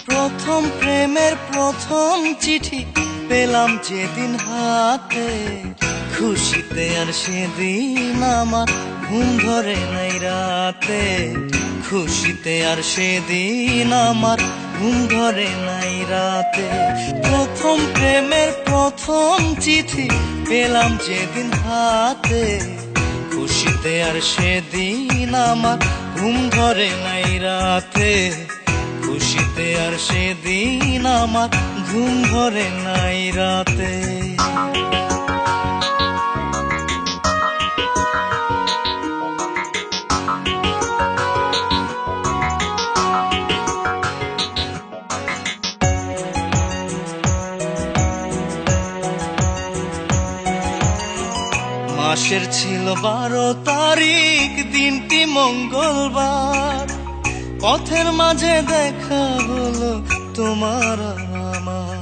প্রথম প্রেমের প্রথম চিঠি পেলাম যেদিন হাতে, খুশিতে আর সেদিন আমার ঘুম ধরে নাই রাতে। খুশিতে আর সেদিন আমার ঘুম ধরে নাই রাতে। প্রথম প্রেমের প্রথম চিঠি পেলাম যেদিন হাতে, খুশিতে আর সেদিন আমার ঘুম ধরে নাই রাতে। খুশিতে আর সেদিন আমার ঘুম ধরে নাই রাতে। মাসের ছিল 12 তারিখ, দিনটি মঙ্গলবার। পথের মাঝে দেখা হলো তোমার আর আমার।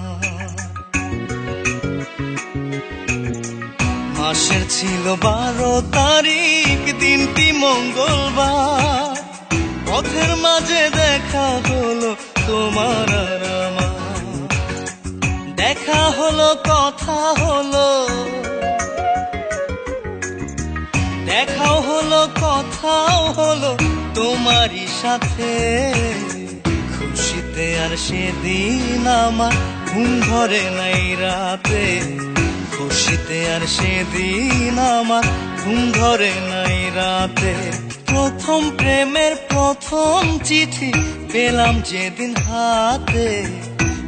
মাসের ছিল 12 তারিখ, দিনটি মঙ্গলবার। পথের মাঝে দেখা হলো তোমার আর আমার। দেখা হলো, কথা হলো, দেখাও হলো, কথাও হলো তোমারই সাথে। খুশিতে আর সেদিন আমার ঘুম ধরে নাই রাতে। খুশিতে আর সেদিন আমার ঘুম ধরে নাই রাতে। প্রথম প্রেমের প্রথম চিঠি পেলাম যেদিন হাতে,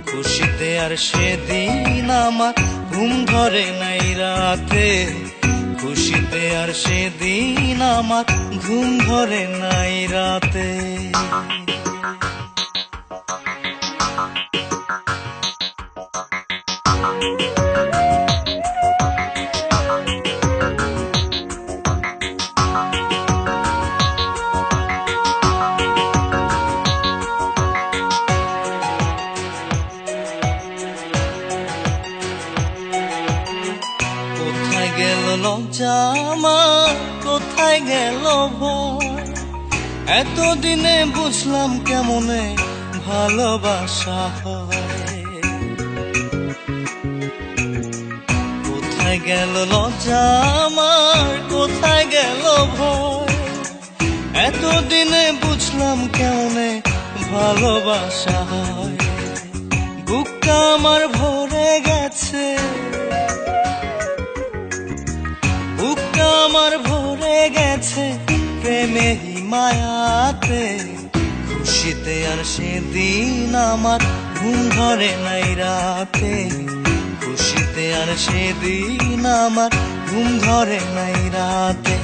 খুশিতে আর সেদিন আমার ঘুম ধরে নাই রাতে। খুশিতে আর সেদিন আমার ঘুম ধরে নাই রাতে। কোথায় গেল লজ্জা আমার, কোথায় গেল ভয়? এতদিনে বুঝলাম কেমনে ভালোবাসা হয়। কোথায় গেল লজ্জা আমার, কোথায় গেল ভয়? এতদিনে বুঝলাম কেমনে ভালোবাসা হয়। বুকটা আমার ভরে গেছে, বুকটা আমার ভরে গেছে প্রেমে মায়াতে। খুশিতে আর সেদিন আমার ঘুম ধরে নাই রাতে। খুশিতে আর সেদিন আমার ঘুম ধরে নাই রাতে।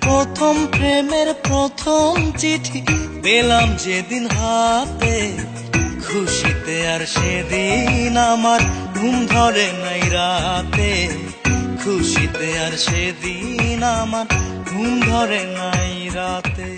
প্রথম প্রেমের প্রথম চিঠি পেলাম যেদিন হাতে, খুশিতে আর সেদিন আমার ঘুম ধরে নাই রাতে। খুশিতে আর সেদিন আমার ঘুম ধরে নাই রাতে।